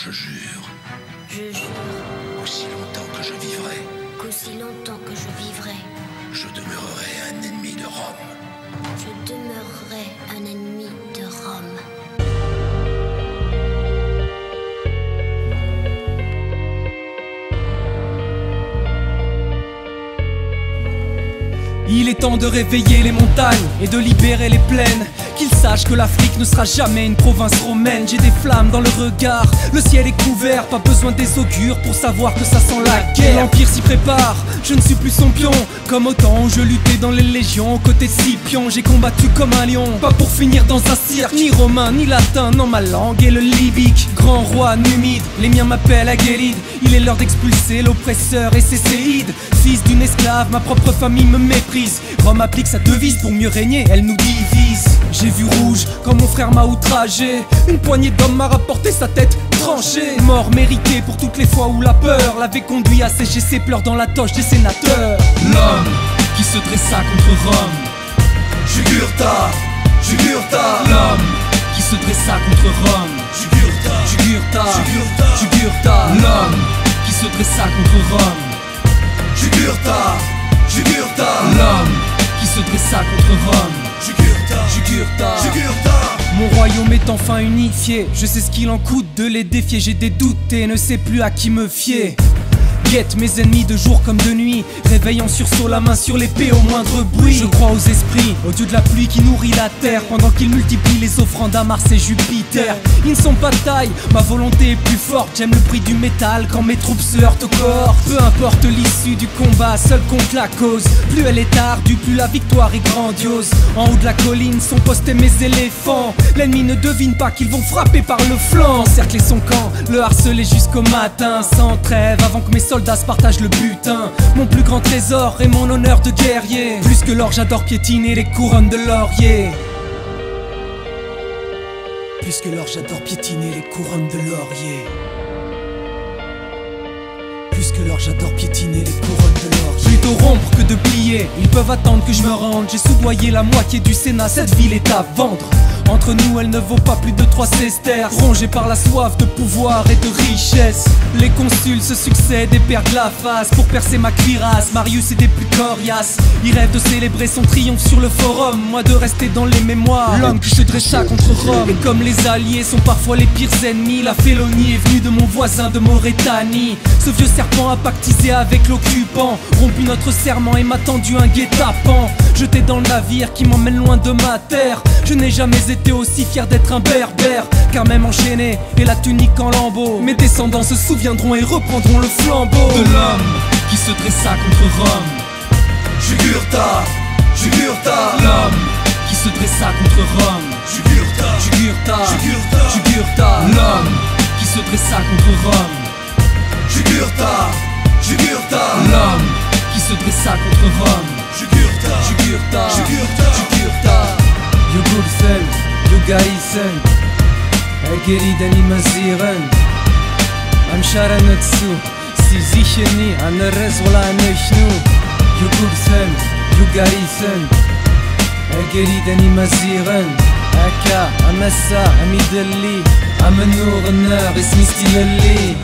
Je jure, Je jure aussi longtemps que je vivrai, qu'aussi longtemps que je vivrai, je demeurerai un ennemi de Rome. je demeurerai un ennemi de Rome. Il est temps de réveiller les montagnes et de libérer les plaines. Qu'ils sachent que l'Afrique ne sera jamais une province romaine. J'ai des flammes dans le regard, le ciel est couvert. Pas besoin des augures pour savoir que ça sent la guerre. L'Empire s'y prépare, je ne suis plus son pion. Comme au temps où je luttais dans les légions aux côtés de Scipion. J'ai combattu comme un lion, pas pour finir dans un cirque. Ni romain, ni latin, non ma langue est le libyque. Grand roi numide, les miens m'appellent Aguélide. Il est l'heure d'expulser l'oppresseur et ses séides. Fils d'une esclave, ma propre famille me méprise. Rome applique sa devise, pour mieux régner, elle nous divise. J'ai vu rouge quand mon frère m'a outragé. Une poignée d'hommes m'a rapporté sa tête tranchée. Mort méritée pour toutes les fois où la peur l'avait conduit à sécher ses pleurs dans la toche des sénateurs. L'homme qui se dressa contre Rome. Jugurtha, Jugurtha. L'homme qui se dressa contre Rome. Jugurtha, Jugurtha, Jugurtha. L'homme qui se dressa contre Rome. Jugurtha, Jugurtha. L'homme qui se dressa contre Rome. Jugurtha, Jugurtha, Jugurtha. Mon royaume est enfin unifié. Je sais ce qu'il en coûte de les défier. J'ai des doutes et ne sais plus à qui me fier. Guette mes ennemis de jour comme de nuit, réveille en sursaut la main sur l'épée au moindre bruit. Je crois aux esprits, au dieu de la pluie qui nourrit la terre, pendant qu'il multiplie les offrandes à Mars et Jupiter. Ils ne sont pas de taille, ma volonté est plus forte. J'aime le bruit du métal quand mes troupes se heurtent au corps. Peu importe l'issue du combat, seul compte la cause. Plus elle est ardue, plus la victoire est grandiose. En haut de la colline sont postés mes éléphants. L'ennemi ne devine pas qu'ils vont frapper par le flanc. Encercler son camp, le harceler jusqu'au matin, sans trêve avant que mes soldats se partagent le butin. Mon plus grand trésor est mon honneur de guerrier. Plus que l'or, j'adore piétiner les couronnes de laurier. Plus que l'or, j'adore piétiner les couronnes de laurier. Plus que l'or, j'adore piétiner les couronnes de laurier. Plutôt rompre que de plier, ils peuvent attendre que je me rende. J'ai soudoyé la moitié du Sénat, cette ville est à vendre. Entre nous, elle ne vaut pas plus de 3 sesterces. Rongée par la soif de pouvoir et de richesse, les consuls se succèdent et perdent la face. Pour percer ma cuirasse, Marius est des plus coriaces. Il rêve de célébrer son triomphe sur le forum, moi de rester dans les mémoires. L'homme qui se dressa contre Rome. Et comme les alliés sont parfois les pires ennemis, la félonie est venue de mon voisin de Maurétanie. Ce vieux serpent a pactisé avec l'occupant, rompu notre serment et m'a tendu un guet-apens. Jeté dans le navire qui m'emmène loin de ma terre. Je n'ai jamais été aussi fier d'être un berbère, car même enchaîné et la tunique en lambeaux, mes descendants se souviendront et reprendront le flambeau. De l'homme qui se dressa contre Rome. Jugurtha, Jugurtha. L'homme qui se dressa contre Rome. Jugurtha, Jugurtha, Jugurtha, Jugurtha. L'homme qui se dressa contre Rome. Jugurtha, Jugurtha. L'homme qui se dressa contre Rome. Jugurtha, Jugurtha, Jugurtha, Jugurtha. Jugurthen, Jugaisen, Agueliden imaziren. Am sharanetsu, si zicheni an rezwala nechnu. Jugurthen, Jugaisen, Agueliden imaziren. Aka, amassa, amideli, amenur nar, esmistileli.